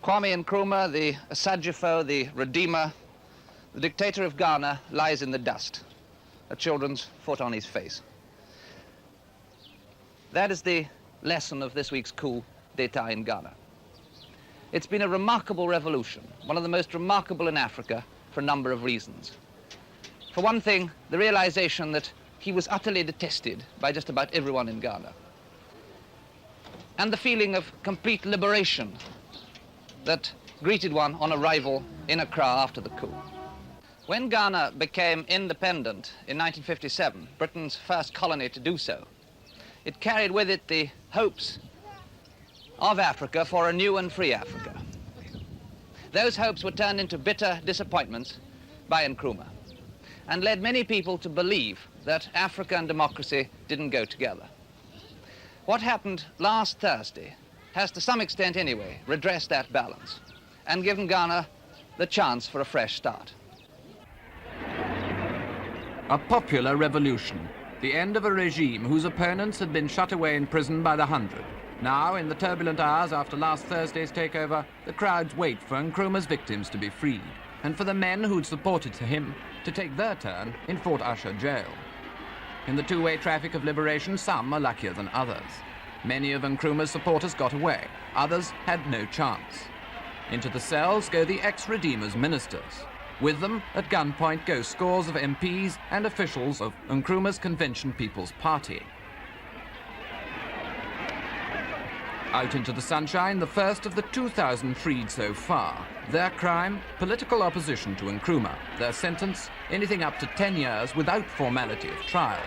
Kwame Nkrumah, the Asajifo, the Redeemer, the dictator of Ghana, lies in the dust, a children's foot on his face. That is the lesson of this week's coup d'etat in Ghana. It's been a remarkable revolution, one of the most remarkable in Africa for a number of reasons. For one thing, the realization that he was utterly detested by just about everyone in Ghana. And the feeling of complete liberation that greeted one on arrival in Accra after the coup. When Ghana became independent in 1957, Britain's first colony to do so, it carried with it the hopes of Africa for a new and free Africa. Those hopes were turned into bitter disappointments by Nkrumah and led many people to believe that Africa and democracy didn't go together. What happened last Thursday has, to some extent anyway, redressed that balance and given Ghana the chance for a fresh start. A popular revolution, the end of a regime whose opponents had been shut away in prison by the hundred. Now, in the turbulent hours after last Thursday's takeover, the crowds wait for Nkrumah's victims to be freed, and for the men who'd supported him to take their turn in Fort Ussher jail. In the two-way traffic of liberation, some are luckier than others. Many of Nkrumah's supporters got away, others had no chance. Into the cells go the ex-Redeemers ministers. With them, at gunpoint, go scores of MPs and officials of Nkrumah's Convention People's Party. Out into the sunshine, the first of the 2,000 freed so far. Their crime, political opposition to Nkrumah. Their sentence, anything up to 10 years without formality of trial.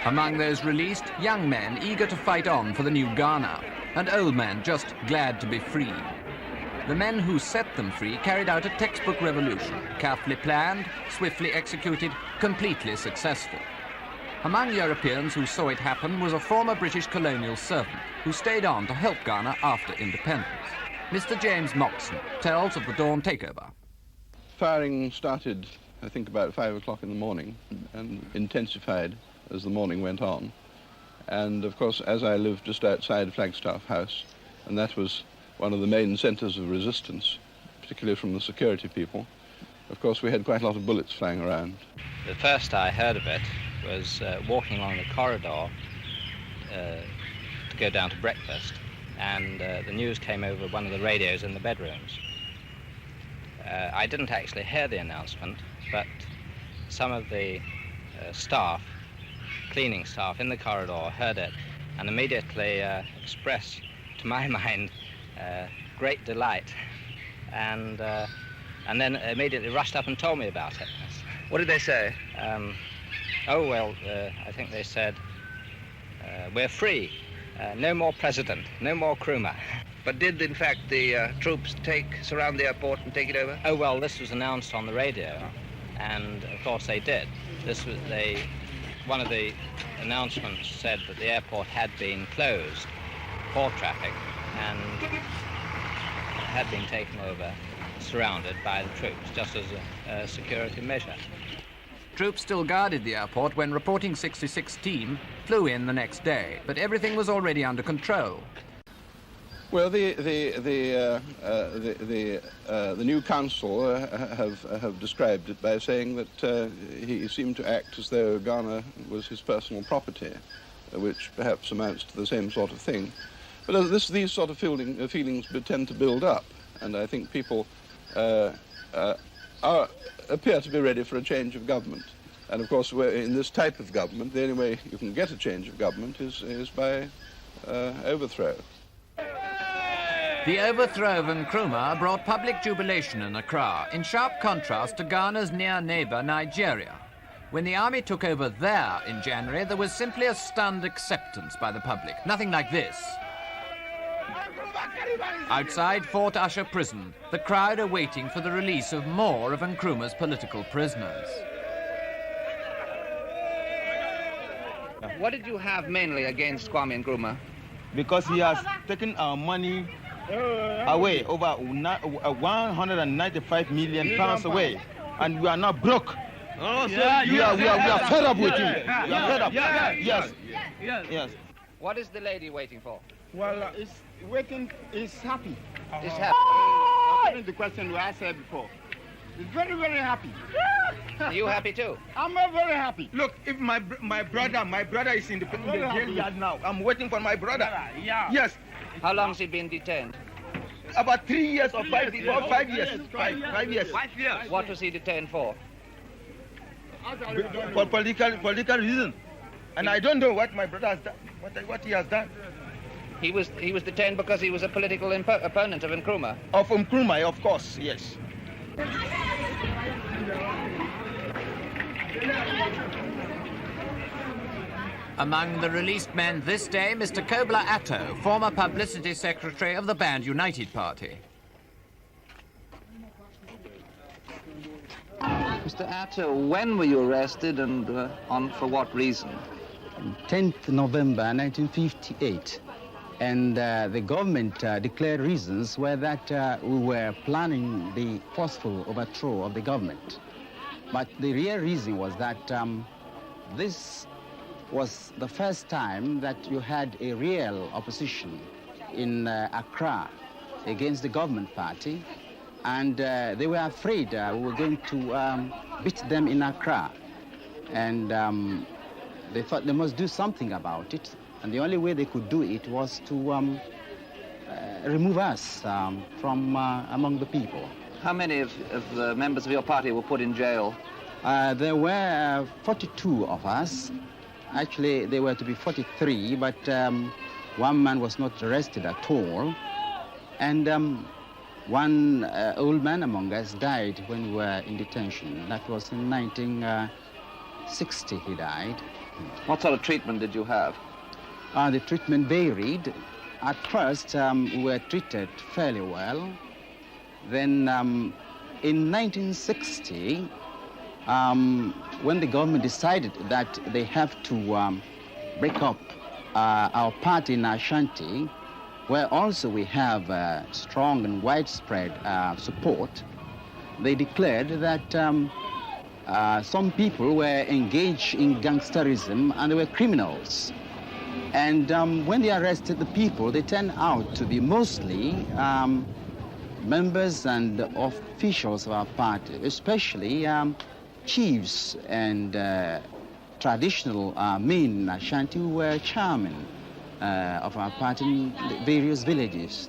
Among those released, young men eager to fight on for the new Ghana, and old men just glad to be free. The men who set them free carried out a textbook revolution, carefully planned, swiftly executed, completely successful. Among Europeans who saw it happen was a former British colonial servant who stayed on to help Ghana after independence. Mr. James Moxham tells of the dawn takeover. Firing started, I think, about 5 o'clock in the morning and intensified as the morning went on. And of course, as I lived just outside Flagstaff House, and that was one of the main centres of resistance, particularly from the security people, of course we had quite a lot of bullets flying around. The first I heard of it was walking along the corridor to go down to breakfast, and the news came over one of the radios in the bedrooms. I didn't actually hear the announcement, but some of the cleaning staff in the corridor heard it and immediately expressed, to my mind, great delight, and then immediately rushed up and told me about it. What did they say? I think they said, we're free, no more president, no more Nkrumah. But did, in fact, the troops surround the airport and take it over? Oh, well, this was announced on the radio, and of course they did. One of the announcements said that the airport had been closed for traffic and had been taken over, surrounded by the troops, just as a security measure. Troops still guarded the airport when Reporting 66 team flew in the next day, but everything was already under control. Well, the new council have described it by saying that he seemed to act as though Ghana was his personal property, which perhaps amounts to the same sort of thing. But these sort of feelings tend to build up, and I think people appear to be ready for a change of government. And of course, in this type of government, the only way you can get a change of government is by overthrow. The overthrow of Nkrumah brought public jubilation in Accra, in sharp contrast to Ghana's near neighbour Nigeria. When the army took over there in January, there was simply a stunned acceptance by the public. Nothing like this. Outside Fort Ussher Prison, the crowd are waiting for the release of more of Nkrumah's political prisoners. What did you have mainly against Kwame Nkrumah? Because he has taken our money away, over 195 million pounds away, and we are not broke. Oh, we are fed up with him. We are fed up. Yes. What is the lady waiting for? Well, it's waiting, is happy. Is happy. According to the question we asked her before. It's very, very happy. Are you happy too? I'm very happy. Look, if my brother is in the jail yard now. I'm waiting for my brother. Yeah. Yes. How long has he been detained? About 3 years or 5 years. 5 years. 5 years. What was he detained for? For political reason. And I don't know what my brother has done, what he has done. He was detained because he was a political opponent of Nkrumah. Of Nkrumah, of course, yes. Among the released men this day, Mr. Kobla Atto, former Publicity Secretary of the banned United Party. Mr. Atto, when were you arrested and for what reason? 10th November 1958. And the government declared reasons were that we were planning the forceful overthrow of the government. But the real reason was that this was the first time that you had a real opposition in Accra against the government party. And they were afraid we were going to beat them in Accra. And they thought they must do something about it. And the only way they could do it was to remove us from among the people. How many of the members of your party were put in jail? There were 42 of us. Actually, there were to be 43, but one man was not arrested at all. And one old man among us died when we were in detention. That was in 1960 he died. What sort of treatment did you have? The treatment varied. At first, we were treated fairly well. Then, in 1960, when the government decided that they have to break up our party in Ashanti, where also we have strong and widespread support, they declared that some people were engaged in gangsterism and they were criminals. And when they arrested the people, they turned out to be mostly members and officials of our party, especially chiefs and traditional men in Ashanti who were chairmen of our party in the various villages.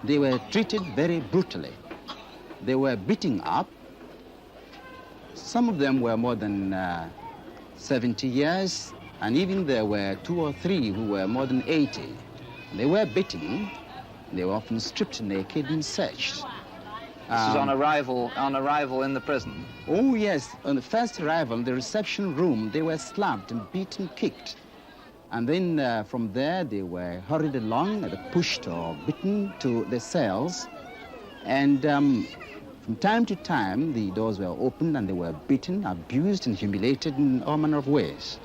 They were treated very brutally. They were beaten up. Some of them were more than 70 years. And even there were 2 or 3 who were more than 80. They were beaten. They were often stripped naked and searched. This is on arrival in the prison? Oh, yes. On the first arrival, the reception room, they were slapped and beaten, kicked. And then from there, they were hurried along, pushed or beaten to the cells. And from time to time, the doors were opened and they were beaten, abused, and humiliated in all manner of ways.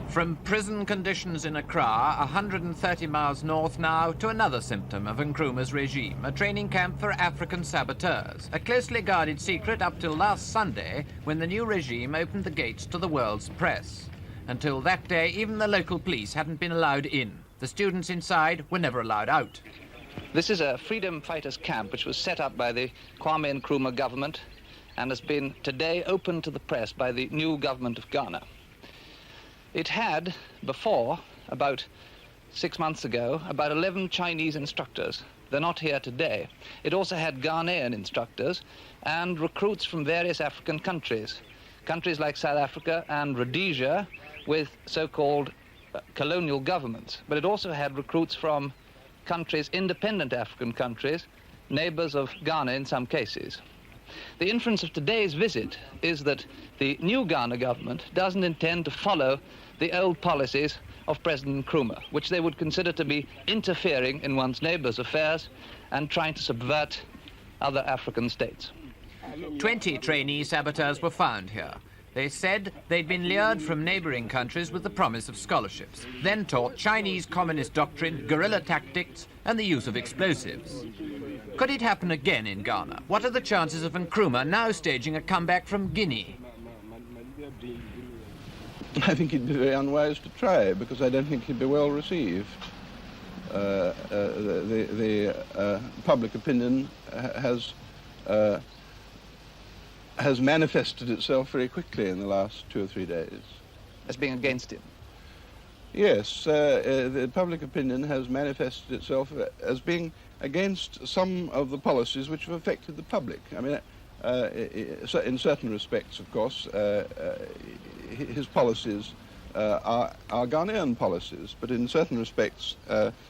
From prison conditions in Accra, 130 miles north now, to another symptom of Nkrumah's regime, a training camp for African saboteurs, a closely guarded secret up till last Sunday, when the new regime opened the gates to the world's press. Until that day, even the local police hadn't been allowed in. The students inside were never allowed out. This is a freedom fighters camp which was set up by the Kwame Nkrumah government and has been today opened to the press by the new government of Ghana. It had, before, about 6 months ago, about 11 Chinese instructors. They're not here today. It also had Ghanaian instructors and recruits from various African countries. Countries like South Africa and Rhodesia with so-called colonial governments. But it also had recruits from countries, independent African countries, neighbors of Ghana in some cases. The inference of today's visit is that the new Ghana government doesn't intend to follow the old policies of President Nkrumah, which they would consider to be interfering in one's neighbors' affairs and trying to subvert other African states. 20 trainee saboteurs were found here. They said they'd been lured from neighboring countries with the promise of scholarships, then taught Chinese communist doctrine, guerrilla tactics, and the use of explosives. Could it happen again in Ghana? What are the chances of Nkrumah now staging a comeback from Guinea? I think it'd be very unwise to try, because I don't think he'd be well received. The public opinion has manifested itself very quickly in the last 2 or 3 days. As being against him? Yes, the public opinion has manifested itself as being against some of the policies which have affected the public. I mean, in certain respects, of course, his policies are Ghanaian policies, but in certain respects,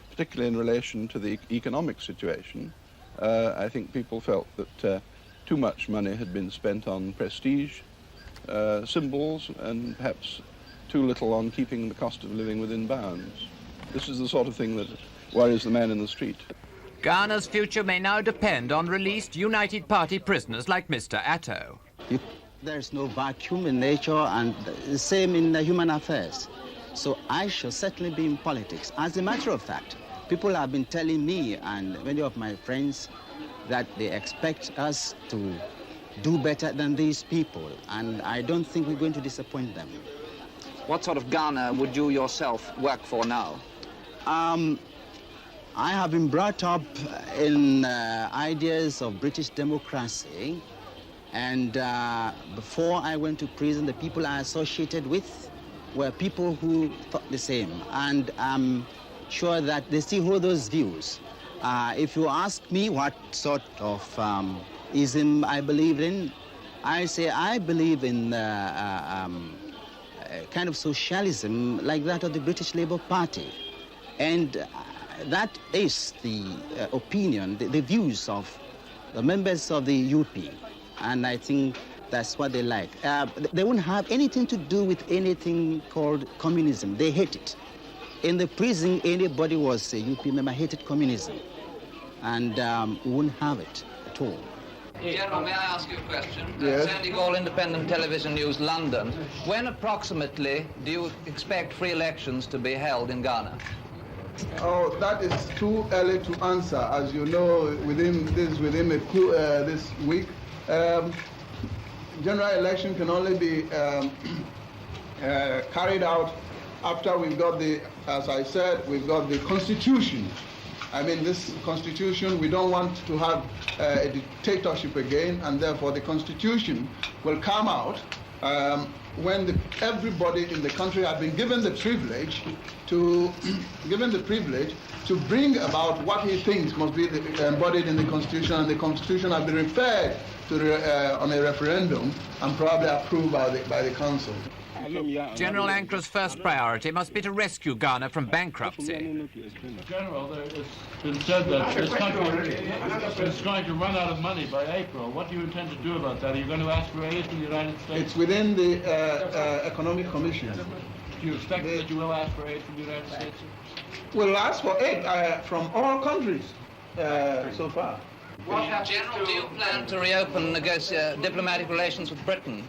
particularly in relation to the economic situation, I think people felt that too much money had been spent on prestige, symbols, and perhaps too little on keeping the cost of living within bounds. This is the sort of thing that worries the man in the street. Ghana's future may now depend on released United Party prisoners like Mr. Atto. There's no vacuum in nature, and the same in human affairs. So I shall certainly be in politics. As a matter of fact, people have been telling me and many of my friends that they expect us to do better than these people, and I don't think we're going to disappoint them. What sort of Ghana would you yourself work for now? I have been brought up in ideas of British democracy, and before I went to prison, the people I associated with were people who thought the same, and I'm sure that they still hold those views. If you ask me what sort of ism I believe in, I say I believe in kind of socialism like that of the British Labour Party. And that is the opinion, the views of the members of the UP. And I think that's what they like. They won't have anything to do with anything called communism. They hate it. In the prison, anybody who was a UP member hated communism. And we wouldn't have it at all. General, may I ask you a question? Yes. Sandy Gall, Independent Television News, London. When approximately do you expect free elections to be held in Ghana? Oh, that is too early to answer. As you know, within the coup this week, general election can only be carried out after we've got the, as I said, we've got the Constitution. I mean, this Constitution, we don't want to have a dictatorship again, and therefore the Constitution will come out when everybody in the country has been given the privilege to bring about what he thinks must be embodied in the Constitution, and the Constitution has been referred to on a referendum and probably approved by the Council. General Ankrah's first priority must be to rescue Ghana from bankruptcy. General, it's been said that this country is going to run out of money by April. What do you intend to do about that? Are you going to ask for aid from the United States? It's within the Economic Commission. Do you expect that you will ask for aid from the United States? We'll ask for aid from all countries so far. General, do you plan to reopen diplomatic relations with Britain?